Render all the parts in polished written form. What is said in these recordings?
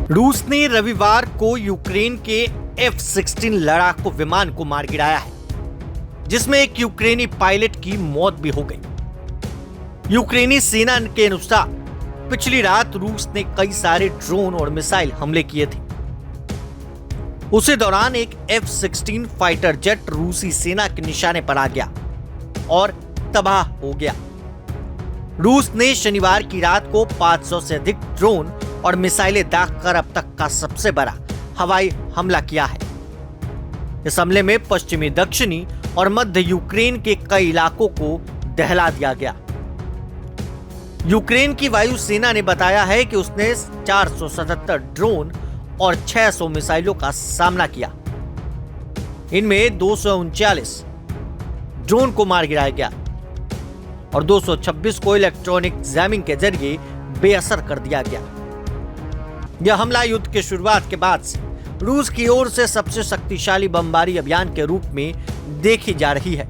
रूस ने रविवार को यूक्रेन के F-16 लड़ाकू विमान को मार गिराया है, जिसमें एक यूक्रेनी पायलट की मौत भी हो गई। यूक्रेनी सेना के अनुसार पिछली रात रूस ने कई सारे ड्रोन और मिसाइल हमले किए थे। उसी दौरान एक F-16 फाइटर जेट रूसी सेना के निशाने पर आ गया और तबाह हो गया। रूस ने शनिवार की रात को 500 से अधिक ड्रोन और मिसाइलें दागकर अब तक का सबसे बड़ा हवाई हमला किया है। इस हमले में पश्चिमी, दक्षिणी और मध्य यूक्रेन के कई इलाकों को दहला दिया गया। यूक्रेन की वायुसेना ने बताया है कि उसने 477 ड्रोन और 600 मिसाइलों का सामना किया। इनमें 239 ड्रोन को मार गिराया गया और 226 को इलेक्ट्रॉनिक जैमिंग के जरिए बेअसर कर दिया गया। यह हमला युद्ध की शुरुआत के बाद से रूस की ओर से सबसे शक्तिशाली बमबारी अभियान के रूप में देखी जा रही है।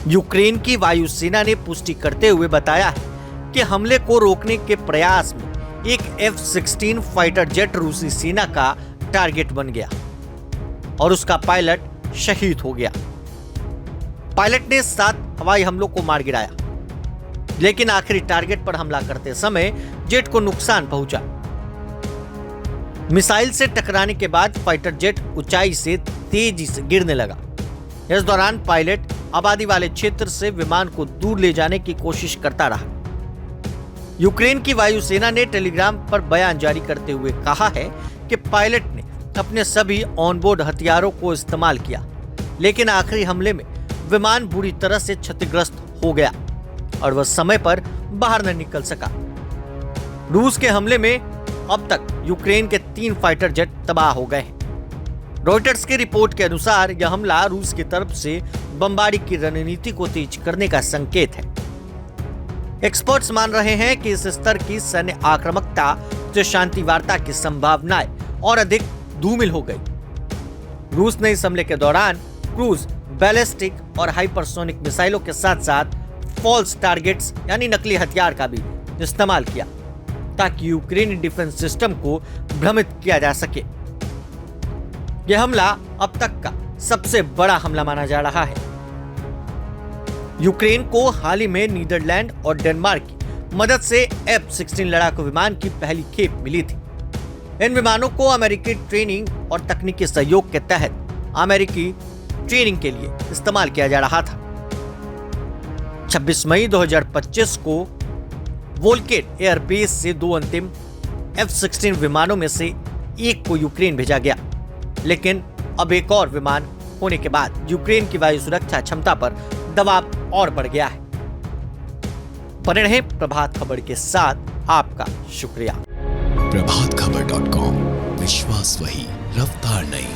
यूक्रेन की वायुसेना ने पुष्टि करते हुए बताया है कि हमले को रोकने के प्रयास में एक F-16 फाइटर जेट रूसी सेना का टारगेट बन गया और उसका पायलट शहीद हो गया। पायलट ने 7 हवाई हमलों को मार गिराया, लेकिन आखिरी टारगेट पर हमला करते समय जेट को नुकसान पहुंचा। मिसाइल से टकराने के बाद फाइटर जेट ऊंचाई से तेजी से गिरने लगा। इस दौरान पायलट आबादी वाले क्षेत्र से विमान को दूर ले जाने की कोशिश करता रहा। यूक्रेन की वायुसेना ने टेलीग्राम पर बयान जारी करते हुए कहा है कि पायलट ने अपने सभी ऑनबोर्ड हथियारों को इस्तेमाल किया, लेकिन आखिरी हमले में विमान बुरी तरह से क्षतिग्रस्त हो गया और वह समय पर बाहर न निकल सका। रूस के हमले में अब तक यूक्रेन के 3 फाइटर जेट तबाह हो गए हैं। रॉयटर्स की रिपोर्ट के अनुसार यह हमला रूस की तरफ से बमबारी की रणनीति को तेज करने का संकेत है। एक्सपर्ट्स मान रहे हैं कि इस स्तर की सैन्य आक्रामकता से शांति वार्ता की संभावनाएं और अधिक धूमिल हो गई। रूस ने इस हमले के दौरान क्रूज, बैलिस्टिक और हाइपरसोनिक मिसाइलों के साथ साथ फॉल्स टारगेट्स यानी नकली हथियार का भी इस्तेमाल किया, ताकि यूक्रेनी डिफेंस सिस्टम को भ्रमित किया जा सके। यह हमला अब तक का सबसे बड़ा हमला माना जा रहा है। यूक्रेन को हाल ही में नीदरलैंड और डेनमार्क की मदद से F-16 लड़ाकू विमान की पहली खेप मिली थी। इन विमानों को अमेरिकी ट्रेनिंग और तकनीकी सहयोग के तहत अमेरिकी ट्रेनिंग के लिए इस्तेमाल किया जा रहा था। 26 मई 2025 को वोल्केट एयरबेस से 2 अंतिम F-16 विमानों में से एक को यूक्रेन भेजा गया, लेकिन अब एक और विमान होने के बाद यूक्रेन की वायु सुरक्षा क्षमता पर दबाव और बढ़ गया है। बने रहें प्रभात खबर के साथ। आपका शुक्रिया। प्रभातखबर.com, विश्वास वही, रफ्तार नहीं।